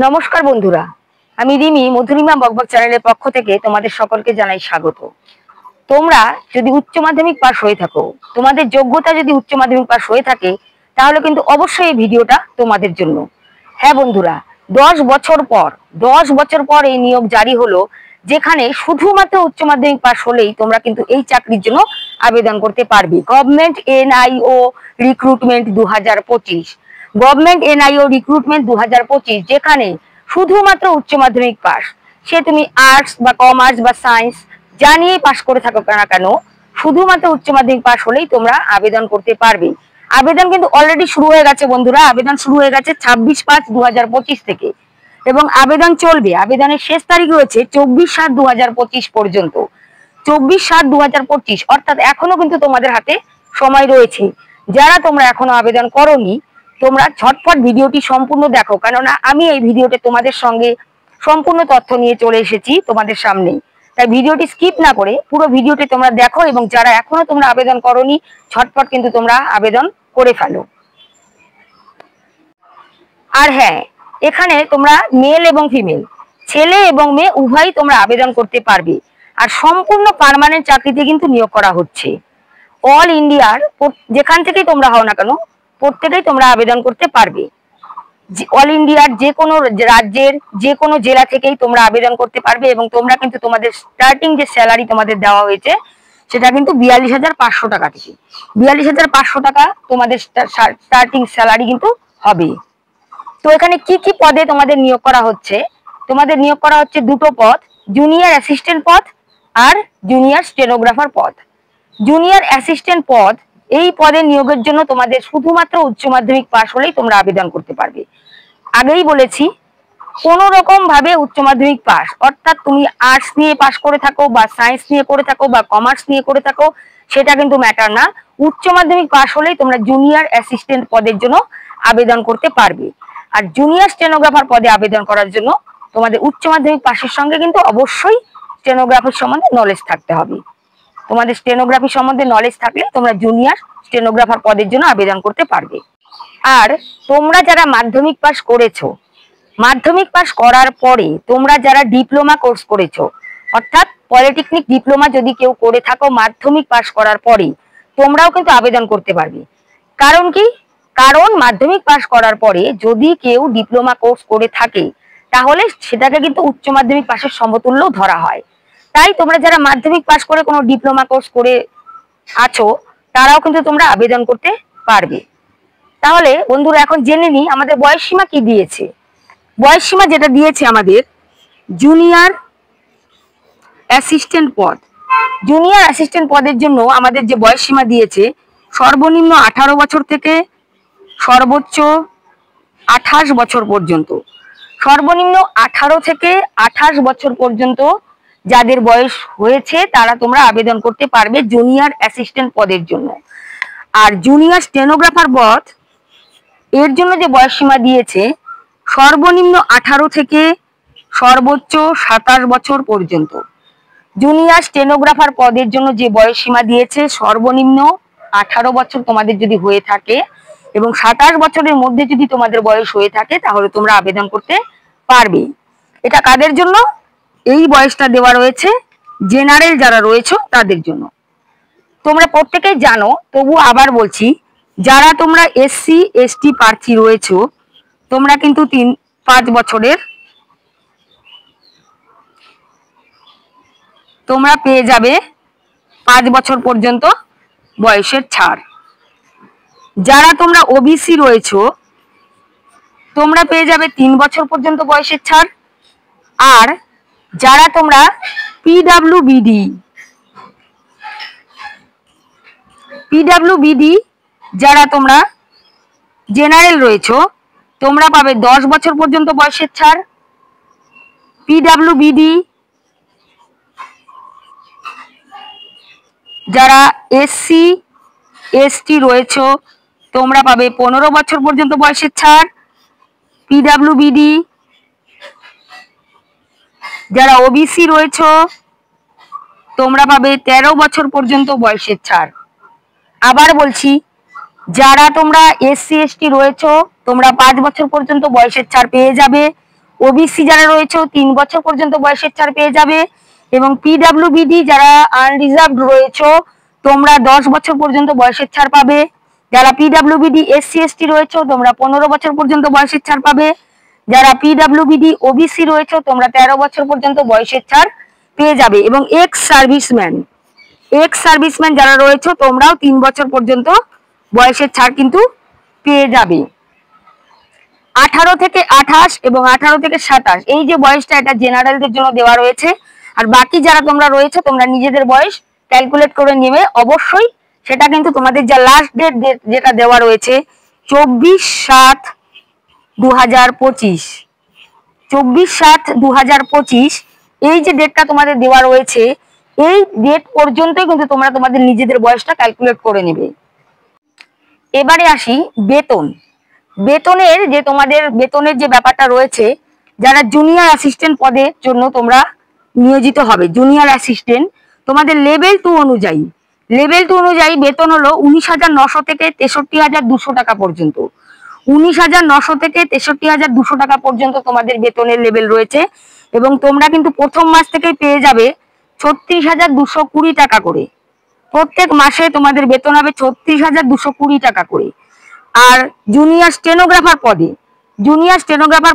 নমস্কার বন্ধুরা, আমি রিমি মধুরিমা বকবক চ্যানেলের পক্ষ থেকে তোমাদের সকলকে জানাই স্বাগত। তোমরা যদি উচ্চ মাধ্যমিক পাস হয়ে থাকো, তোমাদের যোগ্যতা যদি উচ্চ মাধ্যমিক পাস হয়ে থাকে, তাহলে কিন্তু অবশ্যই এই ভিডিওটা তোমাদের জন্য। হ্যাঁ বন্ধুরা, 10 বছর পর এই নিয়োগ জারি হলো, যেখানে শুধুমাত্র উচ্চ মাধ্যমিক পাস হলেই তোমরা কিন্তু এই চাকরির জন্য আবেদন করতে পারবে। Government NIO recruitment 2025, government NIO recruitment 2025, যেখানে শুধুমাত্র উচ্চ মাধ্যমিক পাস, সে তুমি আর্টস বা কমার্স বা সায়েন্স যা নিয়ে পাস করে থাকো না কেন, শুধুমাত্র উচ্চ মাধ্যমিক পাস হলেই তোমরা আবেদন করতে পারবে। আবেদন কিন্তু অলরেডি শুরু হয়ে গেছে বন্ধুরা, আবেদন শুরু হয়ে গেছে 26/5/2025 থেকে, এবং আবেদন চলবে। আবেদনের শেষ তারিখ রয়েছে 24/7/2025 পর্যন্ত। 24/7/2025 অর্থাৎ এখনো কিন্তু তোমাদের হাতে সময় রয়েছে। যারা তোমরা এখনো আবেদন করোনি, তোমরা ঝটপট ভিডিওটি সম্পূর্ণ দেখো, কেননা আমি এই ভিডিওতে তোমাদের সঙ্গে সম্পূর্ণ তথ্য নিয়ে চলে এসেছি তোমাদের সামনে। তাই ভিডিওটি স্কিপ না করে পুরো ভিডিওটি তোমরা দেখো, এবং যারা এখনো তোমরা আবেদন করোনি, ঝটপট কিন্তু তোমরা আবেদন করে ফেলো। আর হ্যাঁ, এখানে তোমরা মেল এবং ফিমেল, ছেলে এবং মেয়ে উভয়ই তোমরা আবেদন করতে পারবে। আর সম্পূর্ণ পার্মানেন্ট চাকরিতে কিন্তু নিয়োগ করা হচ্ছে। অল ইন্ডিয়ার যেখান থেকেই তোমরা হও না কেন, প্রত্যেকেই তোমরা আবেদন করতে পারবে। অল ইন্ডিয়ার যে কোনো রাজ্যের যে কোনো জেলা থেকেই তোমরা আবেদন করতে পারবে, এবং তোমরা কিন্তু তোমাদের স্টার্টিং যে স্যালারি তোমাদের দেওয়া হয়েছে, সেটা কিন্তু 42,500 টাকা থেকে 42,500 টাকা তোমাদের স্টার্টিং স্যালারি কিন্তু হবে। তো এখানে কি কি পদে তোমাদের নিয়োগ করা হচ্ছে? তোমাদের নিয়োগ করা হচ্ছে দুটো পদ, জুনিয়র অ্যাসিস্ট্যান্ট পদ আর জুনিয়র স্টেনোগ্রাফার পদ। জুনিয়র অ্যাসিস্ট্যান্ট পদ, এই পদে নিয়োগের জন্য তোমাদের শুধুমাত্র উচ্চ মাধ্যমিক পাস হলেই তোমরা আবেদন করতে পারবে। আগেই বলেছি, কোনো রকম ভাবে উচ্চ মাধ্যমিক পাস, অর্থাৎ তুমি আর্টস নিয়ে পাস করে থাকো বা সায়েন্স নিয়ে করে থাকো বা কমার্স নিয়ে করে থাকো, সেটা কিন্তু ম্যাটার না। উচ্চ মাধ্যমিক পাস হলেই তোমরা জুনিয়র অ্যাসিস্ট্যান্ট পদের জন্য আবেদন করতে পারবে। আর জুনিয়র স্টেনোগ্রাফার পদে আবেদন করার জন্য তোমাদের উচ্চ মাধ্যমিক পাশের সঙ্গে কিন্তু অবশ্যই স্টেনোগ্রাফির সম্বন্ধে নলেজ থাকতে হবে। তোমাদের স্টেনোগ্রাফি সম্বন্ধে নলেজ থাকলে তোমরা জুনিয়র স্টেনোগ্রাফার পদের জন্য আবেদন করতে পারবে। আর তোমরা যারা মাধ্যমিক পাস করেছো, মাধ্যমিক পাস করার পরে তোমরা যারা ডিপ্লোমা কোর্স করেছো, অর্থাৎ পলিটেকনিক ডিপ্লোমা যদি কেউ করে থাকো মাধ্যমিক পাস করার পরে, তোমরাও কিন্তু আবেদন করতে পারবে। কারণ কি? কারণ মাধ্যমিক পাস করার পরে যদি কেউ ডিপ্লোমা কোর্স করে থাকে, তাহলে সেটাকে কিন্তু উচ্চ মাধ্যমিক পাশের সমতুল্য ধরা হয়। তাই তোমরা যারা মাধ্যমিক পাস করে কোনো ডিপ্লোমা কোর্স করে আছো, তারাও কিন্তু তোমরা আবেদন করতে পারবে। তাহলে বন্ধুরা, এখন জেনে নিই আমাদের বয়সসীমা কি দিয়েছে। বয়সসীমা যেটা দিয়েছে আমাদের, জুনিয়র অ্যাসিস্ট্যান্ট পদ, জুনিয়র অ্যাসিস্ট্যান্ট পদের জন্য আমাদের যে বয়সসীমা দিয়েছে, সর্বনিম্ন 18 বছর থেকে সর্বোচ্চ 28 বছর পর্যন্ত। সর্বনিম্ন 18 থেকে 28 বছর পর্যন্ত যাদের বয়স হয়েছে, তারা তোমরা আবেদন করতে পারবে জুনিয়র অ্যাসিস্ট্যান্ট পদের জন্য। আর জুনিয়র স্টেনোগ্রাফার পদ, এর জন্য যে বয়সসীমা দিয়েছে, সর্বনিম্ন 18 থেকে সর্বোচ্চ 27 বছর পর্যন্ত। জুনিয়র স্টেনোগ্রাফার পদের জন্য যে বয়সসীমা দিয়েছে, সর্বনিম্ন 18 বছর তোমাদের যদি হয়ে থাকে এবং 27 বছরের মধ্যে যদি তোমাদের বয়স হয়ে থাকে, তাহলে তোমরা আবেদন করতে পারবে। এটা কাদের জন্য? এই বয়সটা দেওয়া রয়েছে জেনারেল যারা রয়েছে তাদের জন্য। তোমরা প্রত্যেকেই জানো, তবু আবার বলছি, যারা তোমরা SC ST প্রার্থী রয়েছে, তোমরা কিন্তু 5 বছরের তোমরা পেয়ে যাবে 5 বছর পর্যন্ত বয়সের ছাড়। যারা তোমরা OBC রয়েছে, তোমরা পেয়ে যাবে 3 বছর পর্যন্ত বয়সের ছাড়। আর যারা তোমরা PWBD যারা তোমরা জেনারেল রয়েছে, তোমরা পাবে 10 বছর পর্যন্ত বয়সের ছাড়। PWBD যারা SC ST রয়েছে, তোমরা পাবে 15 বছর পর্যন্ত বয়সের ছাড়। PWBD যারা OBC রয়েছে, তোমরা পাবে 13 বছর পর্যন্ত বয়সের ছাড়। আবার বলছি, যারা তোমরা SC ST রয়েছে, তোমরা 5 বছর পর্যন্ত বয়সের ছাড় পেয়ে যাবে। ওবিসি যারা রয়েছে 3 বছর পর্যন্ত বয়সের ছাড় পেয়ে যাবে, এবং পিডাব্লিউবিডি যারা আনরিজার্ভড রয়েছে তোমরা 10 বছর পর্যন্ত বয়সের ছাড় পাবে। যারা পিডাব্লিউবিডি এসসি এসটি রয়েছে তোমরা 15 বছর পর্যন্ত বয়সের ছাড় পাবে। যারা পিডাব্লিউবিডি ওবিসি রয়েছে তোমরা 13 বছর পর্যন্ত বয়সের ছাড় পেয়ে যাবে। এবং এক্স সার্ভিসম্যান যারা রয়েছে তোমরাও 3 বছর পর্যন্ত বয়সের ছাড় কিন্তু পেয়ে যাবে। 18 থেকে 28 এবং 18 থেকে 27 এই যে বয়সটা এটা জেনারেলদের জন্য দেওয়া রয়েছে। আর বাকি যারা তোমরা রয়েছে তোমরা নিজেদের বয়স ক্যালকুলেট করে নেবে অবশ্যই। সেটা কিন্তু তোমাদের যা লাস্ট ডেট যেটা দেওয়া রয়েছে 24/7/2025, 24/7/2025 এই যে ডেটটা তোমাদের দেওয়া রয়েছে এই ডেট পর্যন্তই কিন্তু তোমরা তোমাদের নিজেদের বয়সটা ক্যালকুলেট করে নেবে। এবারে আসি বেতনের যে ব্যাপারটা রয়েছে, যারা জুনিয়র অ্যাসিস্ট্যান্ট পদের জন্য তোমরা নিয়োজিত হবে, জুনিয়র অ্যাসিস্ট্যান্ট তোমাদের লেভেল 2 অনুযায়ী বেতন হলো 19,900 থেকে 63,200 টাকা পর্যন্ত। 19,900 থেকে 63,200 টাকা পর্যন্ত তোমাদের বেতনের লেভেল রয়েছে। এবং তোমরা কিন্তু প্রথম মাস থেকেই পেয়ে যাবে 36,220 টাকা করে। প্রত্যেক মাসে তোমাদের বেতন হবে 36,220 টাকা করে। আর জুনিয়র স্টেনোগ্রাফার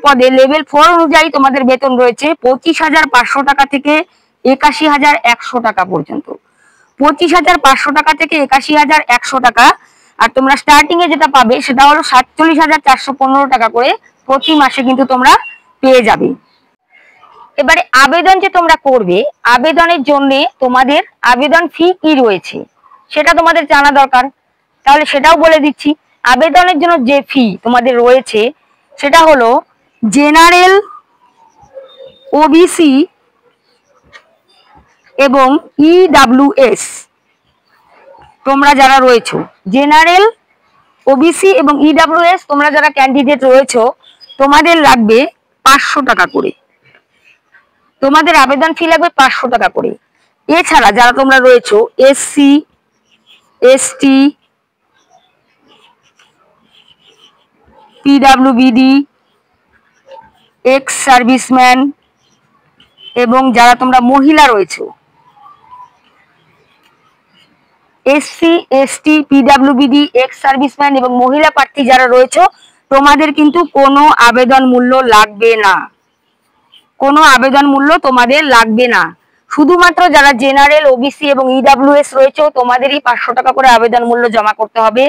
পদে লেভেল 4 অনুযায়ী তোমাদের বেতন রয়েছে 25,500 টাকা থেকে 81,100 টাকা পর্যন্ত। 25,500 টাকা থেকে 81,100 টাকা। আর তোমরা স্টার্টিং এ যেটা পাবে সেটা হলো 47,415 টাকা করে প্রতি মাসে কিন্তু তোমরা পেয়ে যাবে। এবারে আবেদন যে তোমরা করবে, আবেদনের জন্য তোমাদের আবেদন ফি কি রয়েছে সেটা তোমাদের জানা দরকার। তাহলে সেটাও বলে দিচ্ছি। আবেদনের জন্য যে ফি তোমাদের রয়েছে সেটা হলো জেনারেল, ওবিসি এবং ইডাব্লিউএস তোমরা যারা রয়েছো, জেনারেল, ওবিসি এবং ইডাব্লিউএস তোমরা যারা ক্যান্ডিডেট রয়েছো তোমাদের লাগবে 500 টাকা করে। তোমাদের আবেদন ফি লাগবে 500 টাকা করে। এছাড়া যারা তোমরা রয়েছো এসসি, এসটি, পিডাব্লিউবিডি, এক্স সার্ভিসম্যান এবং যারা তোমরা মহিলা রয়েছো, এসসি, এসটি, পিডাব্লিউবিডি, এক্স সার্ভিসম্যান এবং মহিলা প্রার্থী যারা রয়েছে তোমাদের কিন্তু কোনো আবেদন মূল্য লাগবে না, কোনো আবেদন মূল্য তোমাদের লাগবে না। শুধুমাত্র যারা জেনারেল, ওবিসি এবং ইডাব্লিউএস রয়েছে তোমাদেরই 500 টাকা করে আবেদন মূল্য জমা করতে হবে।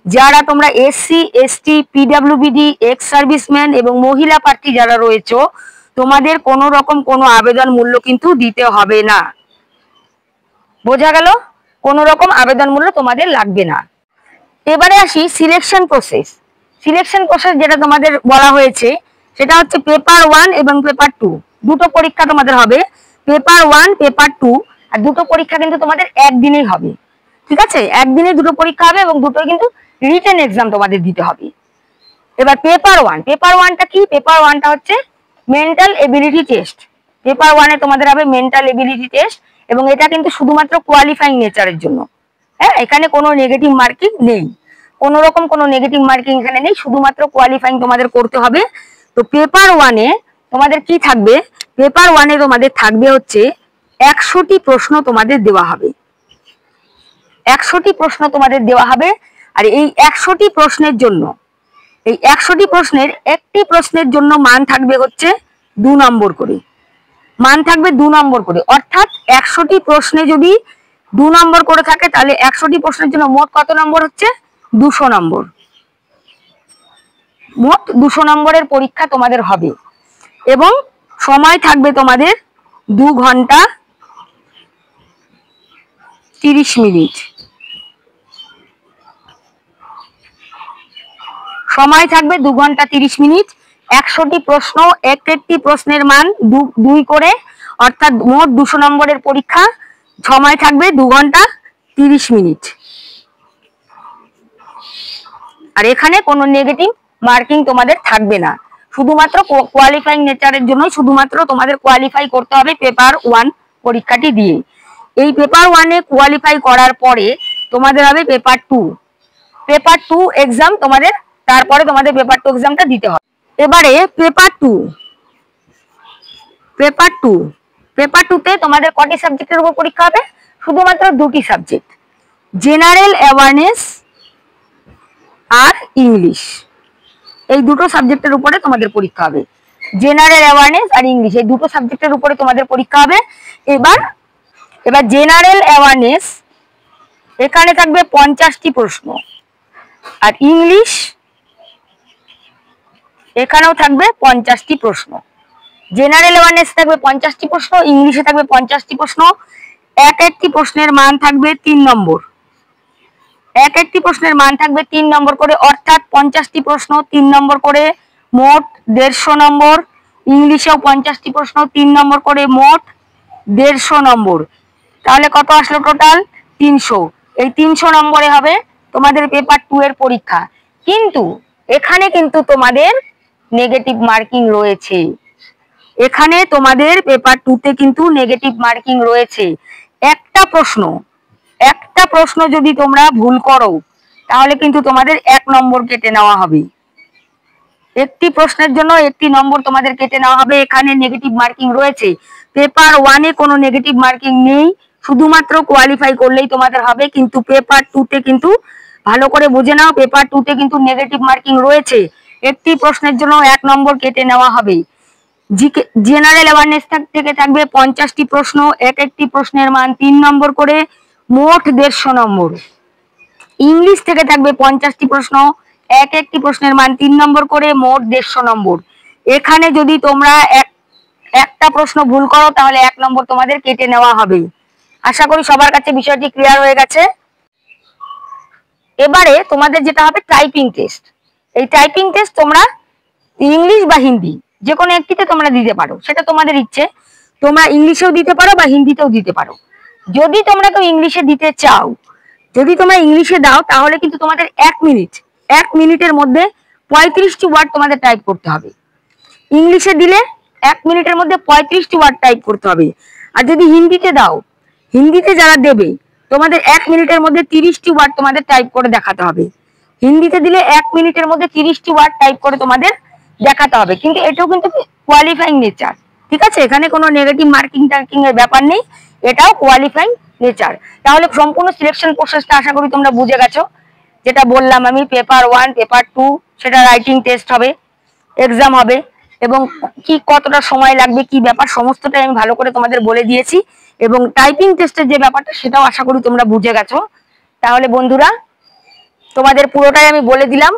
যারা তোমরা এসসি, এসটি, পিডাব্লিউবিডি, এক্স সার্ভিসম্যান এবং মহিলা প্রার্থী যারা রয়েছে তোমাদের কোনো রকম কোনো আবেদন মূল্য কিন্তু দিতে হবে না। বোঝা গেল? কোনো রকম আবেদন মূল্য তোমাদের লাগবে না। এবারে আসি সিলেকশন প্রসেস যেটা তোমাদের বলা হয়েছে সেটা হচ্ছে পেপার 1 এবং পেপার 2 দুটো পরীক্ষা তোমাদের হবে। পেপার 1, পেপার 2 আর দুটো পরীক্ষা কিন্তু তোমাদের একদিনেই হবে। ঠিক আছে, একদিনে দুটো পরীক্ষা হবে এবং দুটোই কিন্তু রিটেন এক্সাম তোমাদের দিতে হবে। এবার পেপার 1টা কি? পেপার 1টা হচ্ছে মেন্টাল এবিলিটি টেস্ট। পেপার 1 এ তোমাদের হবে মেন্টাল এবিলিটি টেস্ট এবং এটা কিন্তু শুধুমাত্র কোয়ালিফাইং নেচারের জন্য। হ্যাঁ, এখানে কোনো নেগেটিভ মার্কিং নেই, কোনো রকম কোনো নেগেটিভ মার্কিং এখানে নেই, শুধুমাত্র কোয়ালিফাইং তোমাদের করতে হবে। তো পেপার 1 এ তোমাদের কি থাকবে? পেপার 1 এ তোমাদের থাকবে হচ্ছে 100টি প্রশ্ন তোমাদের দেওয়া হবে। 100টি প্রশ্ন তোমাদের দেওয়া হবে। আর এই 100টি প্রশ্নের জন্য, এই 100টি প্রশ্নের একটি প্রশ্নের জন্য মান থাকবে হচ্ছে 2 নম্বর করে। মান থাকবে 2 নম্বর করে, অর্থাৎ 100টি প্রশ্নে যদি 2 নম্বর করে থাকে তাহলে 100টি প্রশ্নের জন্য মোট কত নম্বর হচ্ছে? 200 নম্বর। মোট 200 নম্বরের পরীক্ষা তোমাদের হবে এবং সময় থাকবে তোমাদের 2 ঘন্টা 30 মিনিট। সময় থাকবে 2 ঘন্টা 30 মিনিট। 100টি প্রশ্ন, একটি প্রশ্নের মান 2 করে, অর্থাৎ মোট 200 নম্বরের পরীক্ষা। সময় থাকবে 2 ঘন্টা 30 মিনিট। আর এখানে কোনো নেগেটিভ মার্কিং তোমাদের থাকবে না, শুধুমাত্র কোয়ালিফাইং নেচারের জন্য শুধুমাত্র তোমাদের কোয়ালিফাই করতে হবে পেপার 1 পরীক্ষাটি দিয়ে। এই পেপার 1 এ কোয়ালিফাই করার পরে তোমাদের হবে পেপার 2। পেপার 2 এক্সাম তোমাদের, তারপরে তোমাদের পেপার 2 এক্সামটা দিতে হবে। এবারে পেপার পেপার টুতে তোমাদের কটি সাবজেক্টের উপর পরীক্ষা হবে? শুধুমাত্র দুটি সাবজেক্ট, জেনারেল অ্যাওয়ারনেস আর ইংলিশ। এই দুটো সাবজেক্টের উপরে তোমাদের পরীক্ষা হবে, জেনারেল অ্যাওয়ারনেস আর ইংলিশ, এই দুটো সাবজেক্টের উপরে তোমাদের পরীক্ষা হবে। এবার জেনারেল অ্যাওয়ারনেস, এখানে থাকবে 50টি প্রশ্ন, আর ইংলিশ এখানেও থাকবে 50টি প্রশ্ন। জেনারেল অ্যাওয়ারনেস থাকবে 50টি প্রশ্ন, ইংলিশে থাকবে 50টি প্রশ্ন। এক একটি প্রশ্নের মান থাকবে 3 নম্বর, এক একটি প্রশ্নের মান থাকবে 3 নম্বর করে, অর্থাৎ 50টি প্রশ্ন 3 নম্বর করে, মোট 150 নম্বর। ইংলিশেও 50টি প্রশ্ন 3 নম্বর করে, মোট 150 নম্বর। তাহলে কত আসলো টোটাল? 300। এই 300 নম্বরে হবে তোমাদের পেপার 2 এর পরীক্ষা। কিন্তু এখানে কিন্তু তোমাদের নেগেটিভ মার্কিং রয়েছে, এখানে তোমাদের পেপার 2 তে কিন্তু নেগেটিভ মার্কিং রয়েছে। একটা প্রশ্ন যদি তোমরা ভুল করো তাহলে কিন্তু তোমাদের 1 নম্বর কেটে নেওয়া হবে। একটি প্রশ্নের জন্য 1টি নম্বর তোমাদের কেটে নেওয়া হবে, এখানে নেগেটিভ মার্কিং রয়েছে। পেপার 1 এ কোনো নেগেটিভ মার্কিং নেই, শুধুমাত্র কোয়ালিফাই করলেই তোমাদের হবে। কিন্তু পেপার 2 তে কিন্তু ভালো করে বুঝে নাও, পেপার 2 তে কিন্তু নেগেটিভ মার্কিং রয়েছে, একটি প্রশ্নের জন্য 1 নম্বর কেটে নেওয়া হবে। জেনারেল অ্যাওয়ারনেস থেকে থাকবে 50টি প্রশ্ন, এক একটি প্রশ্নের মান 3 নম্বর করে, মোট 150 নম্বর। ইংলিশ থেকে থাকবে 50টি প্রশ্ন, এক একটি প্রশ্নের মান 3 নম্বর করে, মোট 150 নম্বর। এখানে যদি তোমরা একটা প্রশ্ন ভুল করো তাহলে 1 নম্বর তোমাদের কেটে নেওয়া হবে। আশা করি সবার কাছে বিষয়টি ক্লিয়ার হয়ে গেছে। এবারে তোমাদের যেটা হবে টাইপিং টেস্ট। এই টাইপিং টেস্ট তোমরা ইংলিশ বা হিন্দি যে কোনো একটিতে তোমরা দিতে পারো, সেটা তোমাদের ইচ্ছে। তোমরা ইংলিশেও দিতে পারো বা হিন্দিতেও দিতে পারো। যদি তোমরা কেউ ইংলিশে দিতে চাও, যদি তোমরা ইংলিশে দাও তাহলে কিন্তু তোমাদের 1 মিনিটের মধ্যে 35টি ওয়ার্ড তোমাদের টাইপ করতে হবে। ইংলিশে দিলে 1 মিনিটের মধ্যে 35টি ওয়ার্ড টাইপ করতে হবে। আর যদি হিন্দিতে দাও, হিন্দিতে যারা দেবে তোমাদের 1 মিনিটের মধ্যে 30টি ওয়ার্ড তোমাদের টাইপ করে দেখাতে হবে। হিন্দিতে দিলে 1 মিনিটের মধ্যে 30টি ওয়ার্ড টাইপ করে তোমাদের দেখাতে হবে। কিন্তু এটাও কিন্তু কোয়ালিফাইং নেচার, ঠিক আছে? এখানে কোনো নেগেটিভ মার্কিং টার্কিং এর ব্যাপার নেই, এটাও কোয়ালিফাইং নেচার। তাহলে সম্পূর্ণ সিলেকশন প্রসেসটা আশা করি তোমরা বুঝে গেছো। যেটা বললাম আমি, পেপার 1 পেপার 2 সেটা রাইটিং টেস্ট হবে, এক্সাম হবে, এবং কি কতটা সময় লাগবে কি ব্যাপার সমস্তটাই আমি ভালো করে তোমাদের বলে দিয়েছি। এবং টাইপিং টেস্টের যে ব্যাপারটা সেটাও আশা করি তোমরা বুঝে গেছো। তাহলে বন্ধুরা তোমাদের পুরোটাই আমি বলে দিলাম।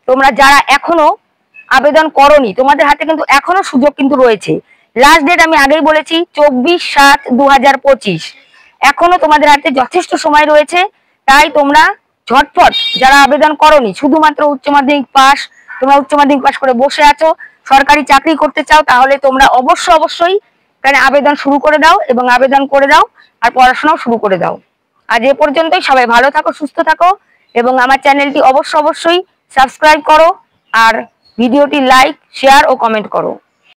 তোমরা যারা এখনো আবেদন করোনি, তোমাদের হাতে কিন্তু এখনো সুযোগ কিন্তু রয়েছে। লাস্ট ডেট আমি আগেই বলেছি 24/7/2025। এখনো তোমাদের হাতে যথেষ্ট সময় রয়েছে। তাই তোমরা ঝটপট, যারা আবেদন করোনি, শুধুমাত্র উচ্চ মাধ্যমিক পাস, তোমরা উচ্চ মাধ্যমিক পাস করে বসে আছো, সরকারি চাকরি করতে চাও, তাহলে তোমরা অবশ্যই এখানে আবেদন শুরু করে দাও এবং আবেদন করে দাও আর পড়াশোনাও শুরু করে দাও। আজ এ পর্যন্তই। সবাই ভালো থাকো, সুস্থ থাকো এবং আমার চ্যানেলটি অবশ্যই সাবস্ক্রাইব করো আর ভিডিওটি লাইক, শেয়ার ও কমেন্ট করো।